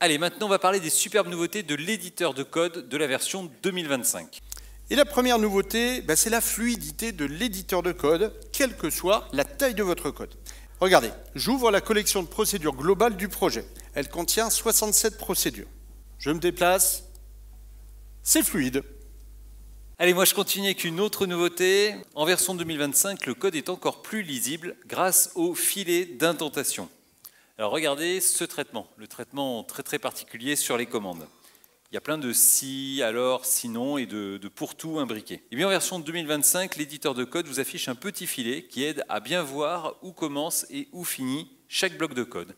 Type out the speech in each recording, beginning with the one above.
Allez, maintenant on va parler des superbes nouveautés de l'éditeur de code de la version 2025. Et la première nouveauté, c'est la fluidité de l'éditeur de code, quelle que soit la taille de votre code. Regardez, j'ouvre la collection de procédures globales du projet. Elle contient 67 procédures. Je me déplace, c'est fluide. Allez, moi je continue avec une autre nouveauté. En version 2025, le code est encore plus lisible grâce au filet d'indentation. Alors regardez ce traitement, le traitement très particulier sur les commandes. Il y a plein de si, alors, sinon et de pour tout imbriqués. Et bien en version 2025, l'éditeur de code vous affiche un petit filet qui aide à bien voir où commence et où finit chaque bloc de code.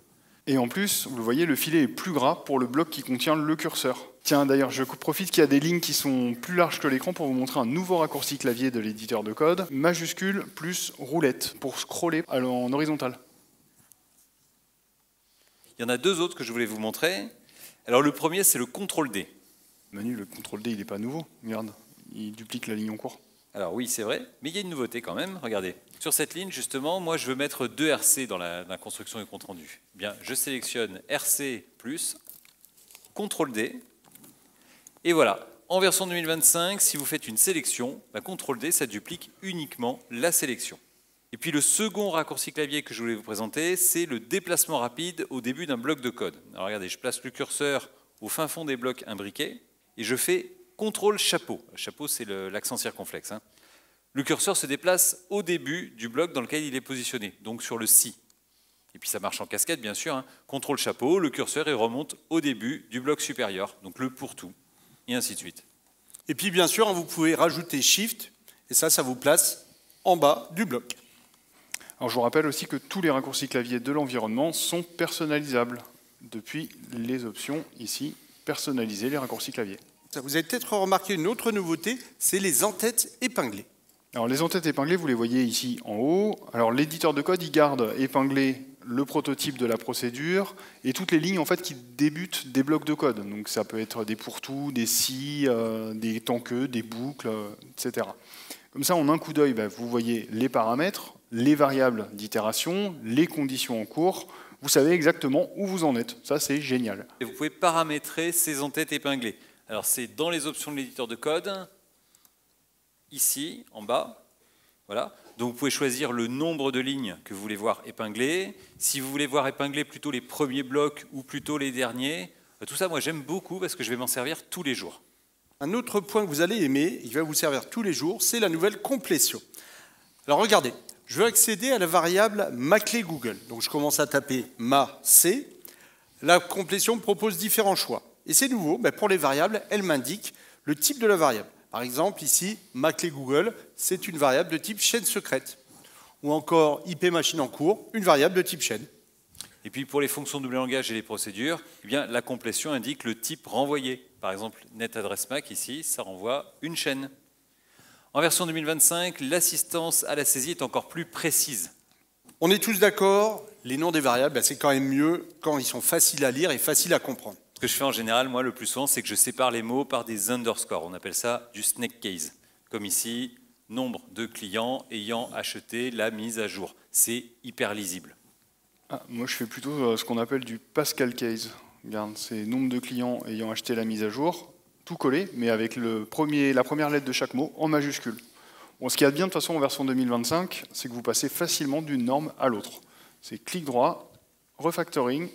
Et en plus, vous le voyez, le filet est plus gras pour le bloc qui contient le curseur. Tiens, d'ailleurs, je profite qu'il y a des lignes qui sont plus larges que l'écran pour vous montrer un nouveau raccourci clavier de l'éditeur de code, majuscule plus roulette, pour scroller en horizontal. Il y en a deux autres que je voulais vous montrer. Alors le premier, c'est le CTRL-D. Manu, le CTRL-D, il n'est pas nouveau. Regarde, il duplique la ligne en cours. Alors oui, c'est vrai, mais il y a une nouveauté quand même. Regardez, sur cette ligne, justement, moi, je veux mettre 2 RC dans la construction du compte rendu. Bien, je sélectionne RC+, CTRL-D, et voilà. En version 2025, si vous faites une sélection, CTRL-D, ça duplique uniquement la sélection. Et puis le second raccourci clavier que je voulais vous présenter, c'est le déplacement rapide au début d'un bloc de code. Alors regardez, je place le curseur au fin fond des blocs imbriqués, et je fais CTRL chapeau. Chapeau, c'est l'accent circonflexe. Le curseur se déplace au début du bloc dans lequel il est positionné, donc sur le si. Et puis ça marche en cascade, bien sûr. CTRL chapeau, le curseur il remonte au début du bloc supérieur, donc le pour tout, et ainsi de suite. Et puis bien sûr, vous pouvez rajouter Shift, et ça vous place en bas du bloc. Alors je vous rappelle aussi que tous les raccourcis clavier de l'environnement sont personnalisables depuis les options ici, personnaliser les raccourcis clavier. Vous avez peut-être remarqué une autre nouveauté, c'est les en-têtes épinglées. Alors les en-têtes épinglées, vous les voyez ici en haut. Alors l'éditeur de code, il garde épinglé le prototype de la procédure et toutes les lignes en fait qui débutent des blocs de code. Donc ça peut être des pour-tout, des si, des tant-que, des boucles, etc. Comme ça, en un coup d'œil, vous voyez les paramètres, les variables d'itération, les conditions en cours. Vous savez exactement où vous en êtes. Ça, c'est génial. Et vous pouvez paramétrer ces en-têtes épinglées. Alors c'est dans les options de l'éditeur de code, ici, en bas. Voilà. Donc vous pouvez choisir le nombre de lignes que vous voulez voir épinglées. Si vous voulez voir épinglés plutôt les premiers blocs ou plutôt les derniers, tout ça, moi j'aime beaucoup parce que je vais m'en servir tous les jours. Un autre point que vous allez aimer, et qui va vous servir tous les jours, c'est la nouvelle complétion. Alors regardez, je veux accéder à la variable ma-clé Google. Donc je commence à taper ma-c. La complétion me propose différents choix. Et c'est nouveau, pour les variables, elle m'indique le type de la variable. Par exemple, ici, ma-clé Google, c'est une variable de type chaîne secrète. Ou encore IP machine en cours, une variable de type chaîne. Et puis pour les fonctions double langage et les procédures, la complétion indique le type renvoyé. Par exemple, netAddressMac, ici, ça renvoie une chaîne. En version 2025, l'assistance à la saisie est encore plus précise. On est tous d'accord, les noms des variables, c'est quand même mieux quand ils sont faciles à lire et faciles à comprendre. Ce que je fais en général, moi, le plus souvent, c'est que je sépare les mots par des underscores. On appelle ça du snake case. Comme ici, nombre de clients ayant acheté la mise à jour. C'est hyper lisible. Moi, je fais plutôt ce qu'on appelle du Pascal case. Regarde, c'est nombre de clients ayant acheté la mise à jour, tout collé, mais avec la première lettre de chaque mot en majuscule. Bon, ce qu'il y a de bien de toute façon en version 2025, c'est que vous passez facilement d'une norme à l'autre. C'est clic droit, refactoring,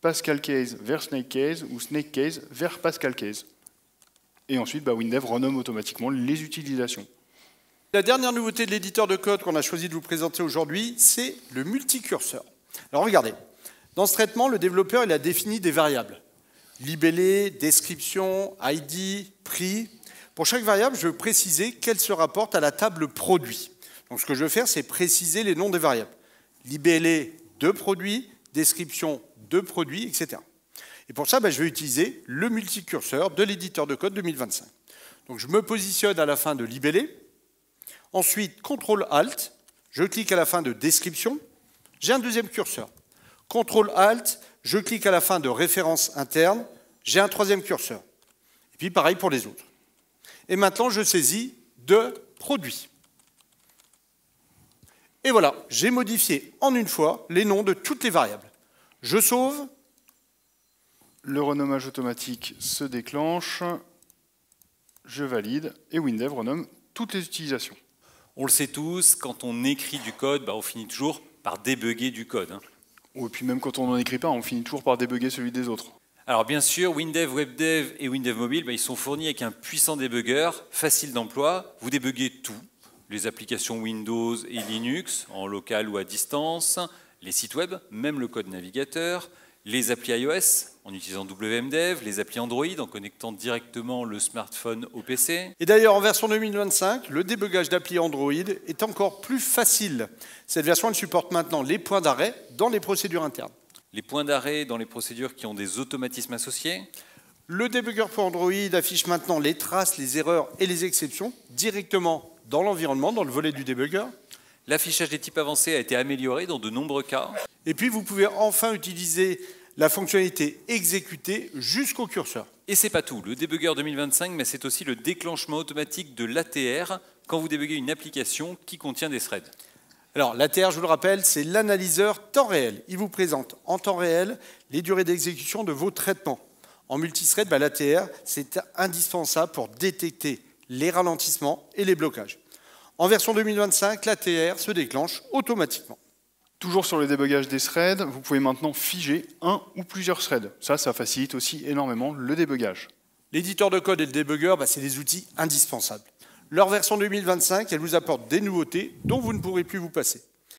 Pascal case vers snake case ou snake case vers Pascal case. Et ensuite, WinDev renomme automatiquement les utilisations. La dernière nouveauté de l'éditeur de code qu'on a choisi de vous présenter aujourd'hui, c'est le multicurseur. Alors regardez, dans ce traitement, le développeur il a défini des variables. Libellé, description, ID, prix. Pour chaque variable, je veux préciser qu'elle se rapporte à la table produit. Donc ce que je veux faire, c'est préciser les noms des variables. Libellé de produit, description de produit, etc. Et pour ça, je vais utiliser le multicurseur de l'éditeur de code 2025. Donc je me positionne à la fin de libellé. Ensuite, CTRL-ALT, je clique à la fin de description. J'ai un deuxième curseur. CTRL-ALT, je clique à la fin de référence interne. J'ai un troisième curseur. Et puis pareil pour les autres. Et maintenant, je saisis de produit. Et voilà, j'ai modifié en une fois les noms de toutes les variables. Je sauve, Le renommage automatique se déclenche. Je valide et WinDev renomme toutes les utilisations. On le sait tous, quand on écrit du code, on finit toujours par débugger du code. Et puis même quand on n'en écrit pas, on finit toujours par débugger celui des autres. Alors bien sûr, WinDev, WebDev et WinDev Mobile, ils sont fournis avec un puissant débuggeur, facile d'emploi. Vous débuguez tout, les applications Windows et Linux, en local ou à distance, les sites web, même le code navigateur, les applis iOS en utilisant WMDev, les applis Android en connectant directement le smartphone au PC. Et d'ailleurs, en version 2025, le débugage d'appli Android est encore plus facile. Cette version, elle supporte maintenant les points d'arrêt dans les procédures internes. Les points d'arrêt dans les procédures qui ont des automatismes associés. Le débugger pour Android affiche maintenant les traces, les erreurs et les exceptions directement dans l'environnement, dans le volet du débugger. L'affichage des types avancés a été amélioré dans de nombreux cas. Et puis, vous pouvez enfin utiliser la fonctionnalité exécuter jusqu'au curseur. Et c'est pas tout. Le débugger 2025, mais c'est aussi le déclenchement automatique de l'ATR quand vous débuguez une application qui contient des threads. Alors, l'ATR, je vous le rappelle, c'est l'analyseur temps réel. Il vous présente en temps réel les durées d'exécution de vos traitements. En multithread, l'ATR, c'est indispensable pour détecter les ralentissements et les blocages. En version 2025, l'ATR se déclenche automatiquement. Toujours sur le débugage des threads, vous pouvez maintenant figer un ou plusieurs threads. Ça facilite aussi énormément le débugage. L'éditeur de code et le débugger, c'est des outils indispensables. Leur version 2025, elle vous apporte des nouveautés dont vous ne pourrez plus vous passer.